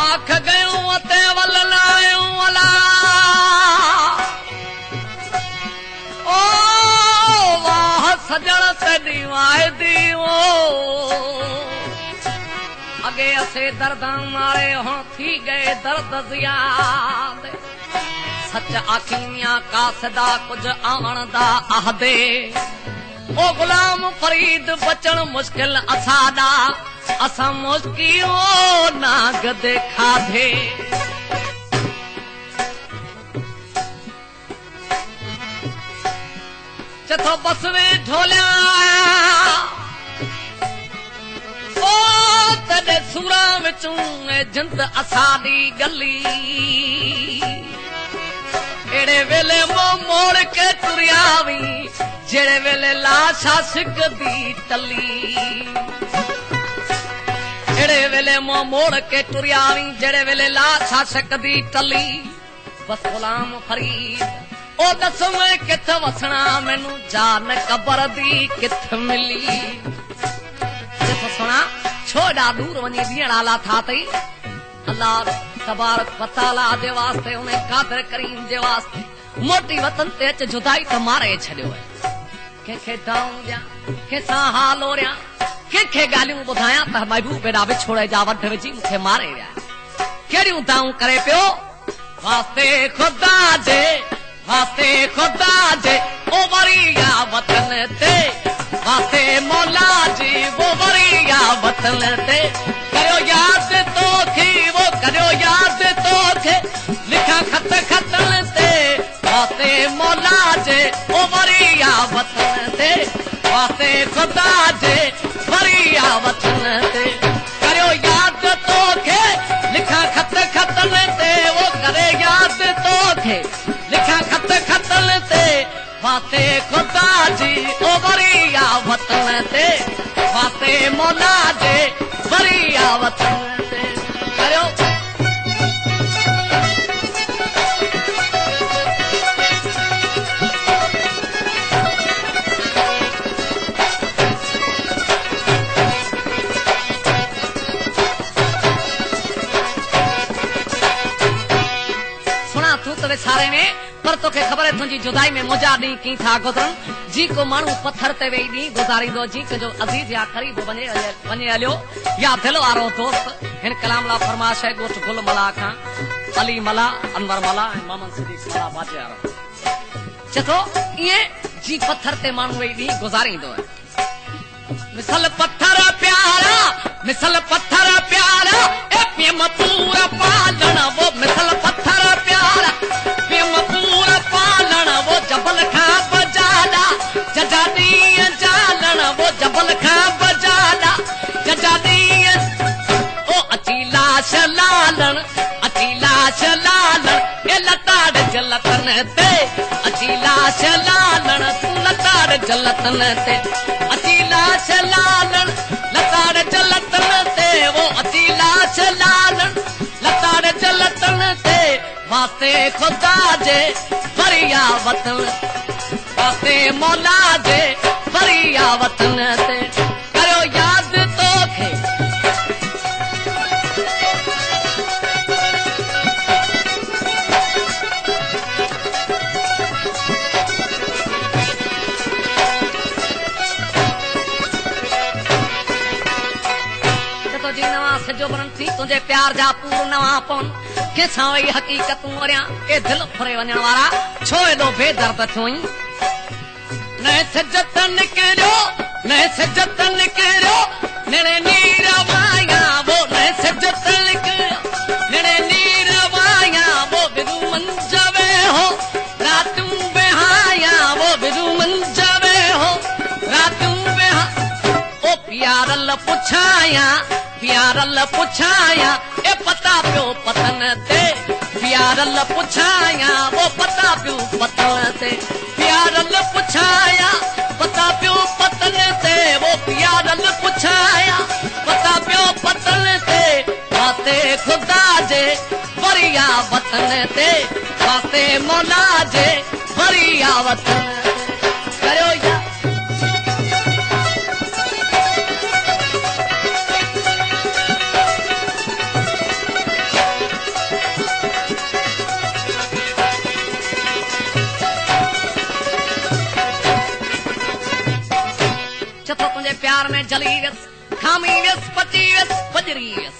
आख गयूं ते वल लायूं वला ओ वाह सजण ते दीवाए दीवो अगे असे दर्द मारे हो थी गए दर्द ज़ियाद सच आखियां कासदा कुछ आवण दा आहदे ओ गुलाम फरीद बचण मुश्किल असादा असा मुश्किल नाग दे खाधे चथो बस में ढोलिया ओ तॾे सूरा विचूं जिंद असादी गली एड़े वेले मोड़ के तुरियावी जेड़े वेले लाशा सिकदी टली एड़े वेले मोड़ के तुरियावी जेड़े वेले लाशा सिकदी टली बस गुलाम फरीद ओ दस में किथ वसना मैनू जान कबर दी किथ मिली जिथ सुना छोड़ा दूर वनी दियण आला था तई अल्लाह तबारक व तआला दे वास्ते उन्हें कादर करीम जे वास्ते मोटी वतन ते अच जुदाई त मारे छड़ियो है के दाऊं जा के सा हाल हो रहा के गालियों बुधाया त महबूब बेड़ा विछोड़े जा वध विची मुखे मारे या केड़ियों दाऊं करे पियो वास्ते खुदा जे ओ वरिया वतन ते वास्ते मौला जी वो वरिया वतन ते करो याद तो थी वो करो याद तो थे लिखा खत खतन ते वास्ते मौला जे ओ वरिया वतन ते वास्ते खुदा जे वरिया वतन ते करो याद तो थे लिखा खत खतन ते वो करे याद तो थे लिखा खत खतन ते वास्ते खुदा जी ओ वरिया वतन ते वास्ते मौला जे वरिया वतन ते करो सुना तू तो सारे में पर तोखे खबर है तुझी जुदाई में मुझा डी की था गुजरन जी को मानू पत्थर ते वेई डी गुजारी दो जी के जो अजीज या करीब बने हलियो या दिल वारो दोस्त हिन कलाम ला फरमाश है गोठ गुल मला खां अली मला अनवर मला मोहम्मद सिद्दीक मला बाजे आरो चतो ये जी पत्थर ते मानू वेई डी गुजारी दो मिसल पत्थर प्यारा ए प्रेम पूरा पालन वो मिसल पत्थर प्यारा प्रेम पूरा पालन वो जबल खा बजाना जजादी जालन वो जबल खा बजाना जजादी ओ अचीला शलालन ए लताड़ जलतन ते अचीला शलालन तू लताड़ जलतन ते अचीला शलालन लताड़ जलतन ते वो अचीला शलालन लताड़ जलतन ते वास्ते खुदा जे वरिया वतन वास्ते मौला जे वरिया वतन ते करो याद तोखे जी नवा सजो बरन थी तुझे प्यार जा पूर नवा पन के सावई हकीकत मरिया ए दिल फरे वणन वारा छो एडो बेदर्द थोई न सजतन करो नने नीर वाया वो न सजतन करो नने नीर वाया वो बिदु मंजवे हो रातू बेहाया वो बिदु मंजवे हो रातू बेहा ओ प्यारल पुछाया ए पता पियो पतन ते प्यारल पुछाया वो पता पियो पतन वतन ते वास्ते मौला जे वरिया वतन करियो या चथो तुझे प्यार में जली वियस खामी वियस पची वियस बजरी वियस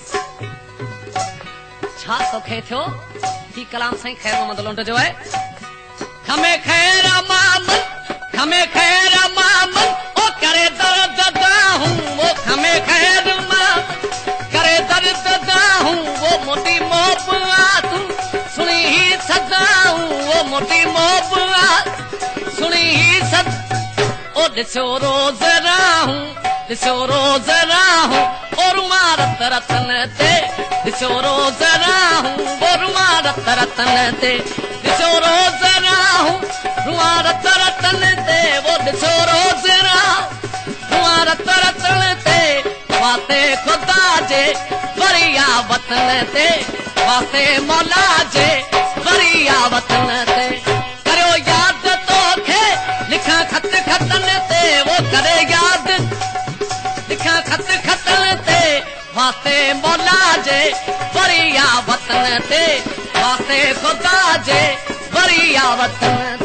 छा तोखे थियो ही कलाम साईं ख़ैर मोहम्मद लोंड जो है खमे खैर मामन ओ करे दर्द दाहूं वो खमे खैर मामन करे दर्द दाहूं वो मोटी मोहब्बत सुनी ही सदाऊं वो मोटी मोहब्बत सुनी ही सद ओ दिसो रोज राहूं और मारत रतन ते दिसो रोज राहूं और मारत रतन ते दिसो रोज राहूं मारत रतन ते वो दिसो रोज राहूं मारत रतन ते वास्ते खुदा जे वरिया वतन ते वास्ते मौला जे वरिया वतन ते करियो याद तोखे लिखा खत खतन ते वो करे याद लिखा खत खतन ते वास्ते मौला जे वरिया वतन ते वास्ते खुदा जे वरिया वतन